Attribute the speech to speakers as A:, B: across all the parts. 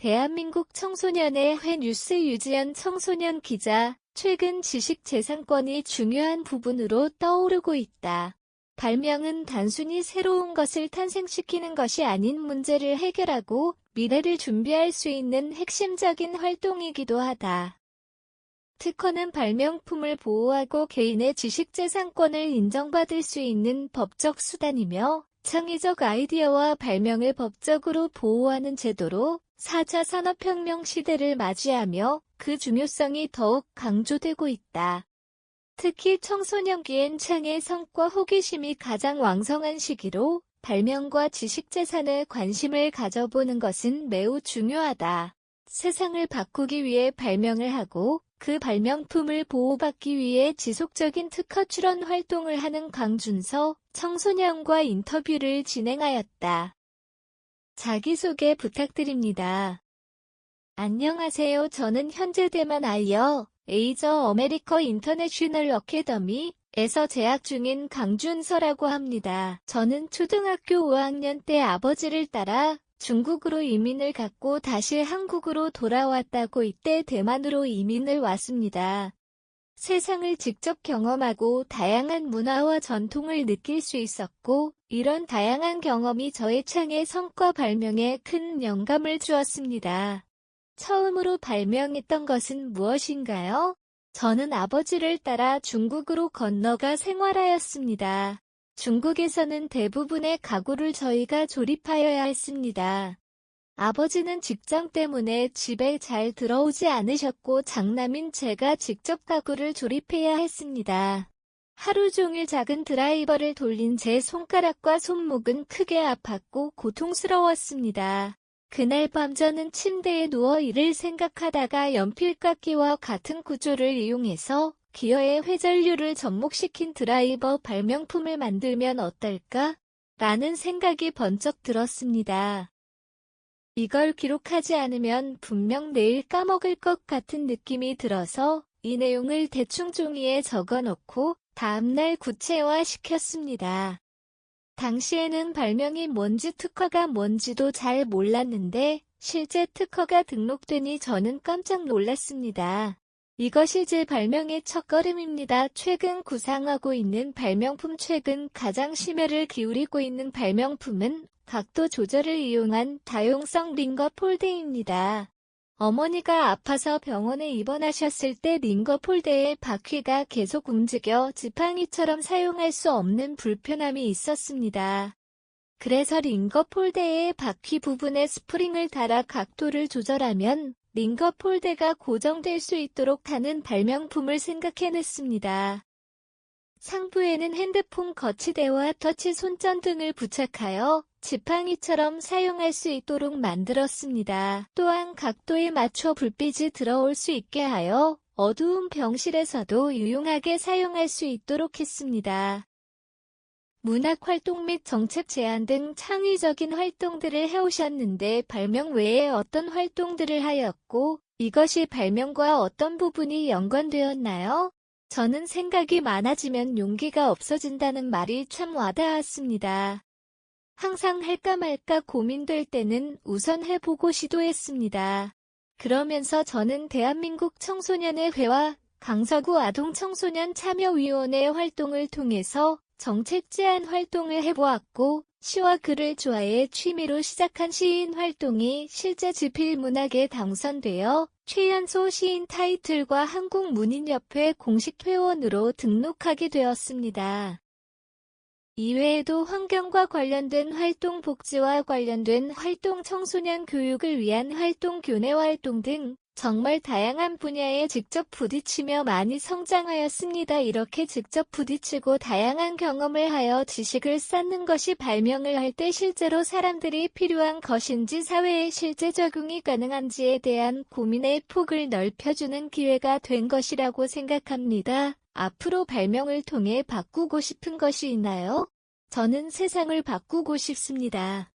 A: 대한민국 청소년의 회 뉴스 유지연 청소년 기자, 최근 지식재산권이 중요한 부분으로 떠오르고 있다. 발명은 단순히 새로운 것을 탄생시키는 것이 아닌 문제를 해결하고 미래를 준비할 수 있는 핵심적인 활동이기도 하다. 특허는 발명품을 보호하고 개인의 지식재산권을 인정받을 수 있는 법적 수단이며 창의적 아이디어와 발명을 법적으로 보호하는 제도로 4차 산업혁명 시대를 맞이하며 그 중요성이 더욱 강조되고 있다. 특히 청소년기엔 창의 성과 호기심이 가장 왕성한 시기로 발명과 지식재산에 관심을 가져보는 것은 매우 중요하다. 세상을 바꾸기 위해 발명을 하고 그 발명품을 보호받기 위해 지속적인 특허 출원 활동을 하는 강준서 청소년과 인터뷰를 진행하였다. 자기소개 부탁드립니다. 안녕하세요. 저는 현재 대만 아이어 에이저 어메리커 인터내셔널 어캐더미에서 재학 중인 강준서라고 합니다. 저는 초등학교 5학년 때 아버지를 따라 중국으로 이민을 갔고 다시 한국으로 돌아왔다고 이때 대만으로 이민을 왔습니다. 세상을 직접 경험하고 다양한 문화와 전통을 느낄 수 있었고 이런 다양한 경험이 저의 창의 성과 발명에 큰 영감을 주었습니다. 처음으로 발명했던 것은 무엇인가요? 저는 아버지를 따라 중국으로 건너가 생활하였습니다. 중국에서는 대부분의 가구를 저희가 조립하여야 했습니다. 아버지는 직장 때문에 집에 잘 들어오지 않으셨고 장남인 제가 직접 가구를 조립해야 했습니다. 하루 종일 작은 드라이버를 돌린 제 손가락과 손목은 크게 아팠고 고통스러웠습니다. 그날 밤 저는 침대에 누워 일을 생각하다가 연필깎이와 같은 구조를 이용해서 기어의 회전류를 접목시킨 드라이버 발명품을 만들면 어떨까? 라는 생각이 번쩍 들었습니다. 이걸 기록하지 않으면 분명 내일 까먹을 것 같은 느낌이 들어서 이 내용을 대충 종이에 적어놓고 다음날 구체화시켰습니다. 당시에는 발명이 뭔지 특허가 뭔지도 잘 몰랐는데 실제 특허가 등록되니 저는 깜짝 놀랐습니다. 이것이 제 발명의 첫걸음입니다. 최근 구상하고 있는 발명품 최근 가장 심혈을 기울이고 있는 발명품은 각도 조절을 이용한 다용성 링거 폴대입니다. 어머니가 아파서 병원에 입원하셨을 때 링거 폴대의 바퀴가 계속 움직여 지팡이처럼 사용할 수 없는 불편함이 있었습니다. 그래서 링거 폴대의 바퀴 부분에 스프링을 달아 각도를 조절하면 링거 폴대가 고정될 수 있도록 하는 발명품을 생각해냈습니다. 상부에는 핸드폰 거치대와 터치 손전 등을 부착하여 지팡이처럼 사용할 수 있도록 만들었습니다. 또한 각도에 맞춰 불빛이 들어올 수 있게 하여 어두운 병실에서도 유용하게 사용할 수 있도록 했습니다. 문학활동 및 정책 제안 등 창의적인 활동들을 해오셨는데 발명 외에 어떤 활동들을 하였고 이것이 발명과 어떤 부분이 연관되었나요? 저는 생각이 많아지면 용기가 없어진다는 말이 참 와닿았습니다. 항상 할까 말까 고민될 때는 우선 해보고 시도했습니다. 그러면서 저는 대한민국 청소년의 회와 강서구 아동청소년 참여위원회 활동을 통해서 정책 제안 활동을 해보았고 시와 글을 좋아해 취미로 시작한 시인 활동이 실제 지필문학에 당선되어 최연소 시인 타이틀과 한국문인협회 공식 회원으로 등록하게 되었습니다. 이외에도 환경과 관련된 활동, 복지와 관련된 활동, 청소년 교육을 위한 활동, 교내 활동 등 정말 다양한 분야에 직접 부딪히며 많이 성장하였습니다. 이렇게 직접 부딪히고 다양한 경험을 하여 지식을 쌓는 것이 발명을 할 때 실제로 사람들이 필요한 것인지 사회에 실제 적용이 가능한지에 대한 고민의 폭을 넓혀주는 기회가 된 것이라고 생각합니다. 앞으로 발명을 통해 바꾸고 싶은 것이 있나요? 저는 세상을 바꾸고 싶습니다.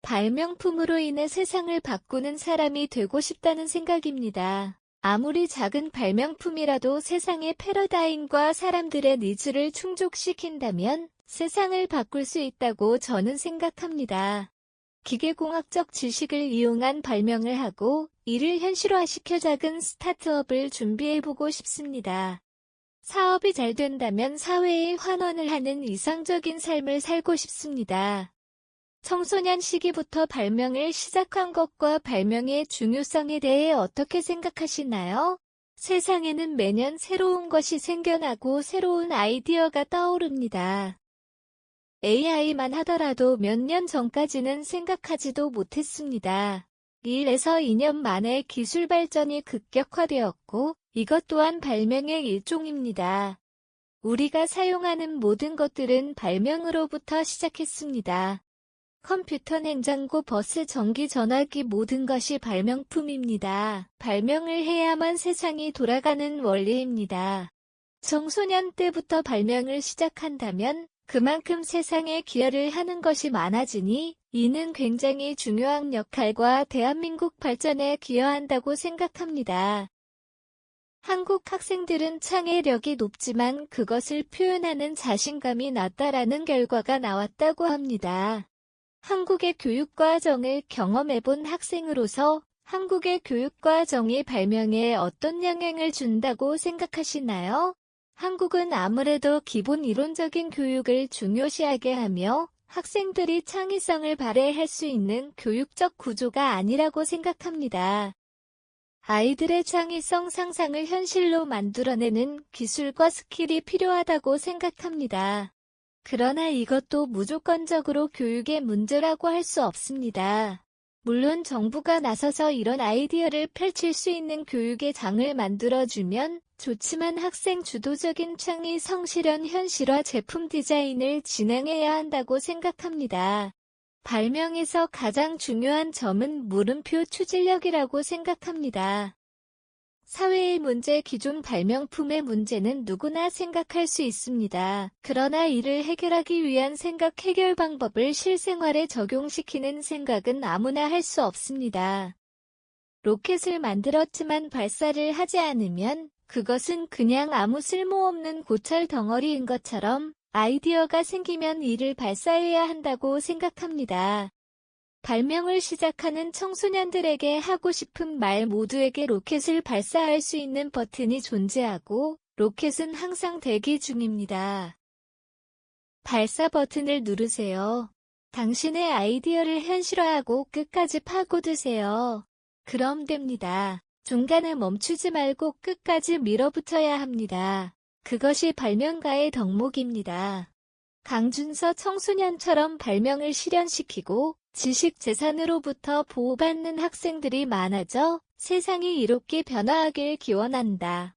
A: 발명품으로 인해 세상을 바꾸는 사람이 되고 싶다는 생각입니다. 아무리 작은 발명품이라도 세상의 패러다임과 사람들의 니즈를 충족시킨다면 세상을 바꿀 수 있다고 저는 생각합니다. 기계공학적 지식을 이용한 발명을 하고 이를 현실화시켜 작은 스타트업을 준비해보고 싶습니다. 사업이 잘 된다면 사회에 환원을 하는 이상적인 삶을 살고 싶습니다. 청소년 시기부터 발명을 시작한 것과 발명의 중요성에 대해 어떻게 생각하시나요? 세상에는 매년 새로운 것이 생겨나고 새로운 아이디어가 떠오릅니다. AI만 하더라도 몇 년 전까지는 생각하지도 못했습니다. 1에서 2년 만에 기술 발전이 급격화되었고 이것 또한 발명의 일종입니다. 우리가 사용하는 모든 것들은 발명으로부터 시작했습니다. 컴퓨터, 냉장고, 버스, 전기, 전화기 모든 것이 발명품입니다. 발명을 해야만 세상이 돌아가는 원리입니다. 청소년 때부터 발명을 시작한다면 그만큼 세상에 기여를 하는 것이 많아지니 이는 굉장히 중요한 역할과 대한민국 발전에 기여한다고 생각합니다. 한국 학생들은 창의력이 높지만 그것을 표현하는 자신감이 낮다라는 결과가 나왔다고 합니다. 한국의 교육과정을 경험해본 학생으로서 한국의 교육과정이 발명에 어떤 영향을 준다고 생각하시나요? 한국은 아무래도 기본 이론적인 교육을 중요시하게 하며 학생들이 창의성을 발휘할 수 있는 교육적 구조가 아니라고 생각합니다. 아이들의 창의성 상상을 현실로 만들어내는 기술과 스킬이 필요하다고 생각합니다. 그러나 이것도 무조건적으로 교육의 문제라고 할 수 없습니다. 물론 정부가 나서서 이런 아이디어를 펼칠 수 있는 교육의 장을 만들어주면 좋지만 학생 주도적인 창의성 실현 현실화 제품 디자인을 진행해야 한다고 생각합니다. 발명에서 가장 중요한 점은 물음표 추진력이라고 생각합니다. 사회의 문제, 기존 발명품의 문제는 누구나 생각할 수 있습니다. 그러나 이를 해결하기 위한 생각 해결 방법을 실생활에 적용시키는 생각은 아무나 할 수 없습니다. 로켓을 만들었지만 발사를 하지 않으면 그것은 그냥 아무 쓸모없는 고철 덩어리인 것처럼 아이디어가 생기면 이를 발사해야 한다고 생각합니다. 발명을 시작하는 청소년들에게 하고 싶은 말 모두에게 로켓을 발사할 수 있는 버튼이 존재하고 로켓은 항상 대기 중입니다. 발사 버튼을 누르세요. 당신의 아이디어를 현실화하고 끝까지 파고드세요. 그럼 됩니다. 중간에 멈추지 말고 끝까지 밀어붙여야 합니다. 그것이 발명가의 덕목입니다. 강준서 청소년처럼 발명을 실현시키고 지식 재산으로부터 보호받는 학생들이 많아져 세상이 이롭게 변화하길 기원한다.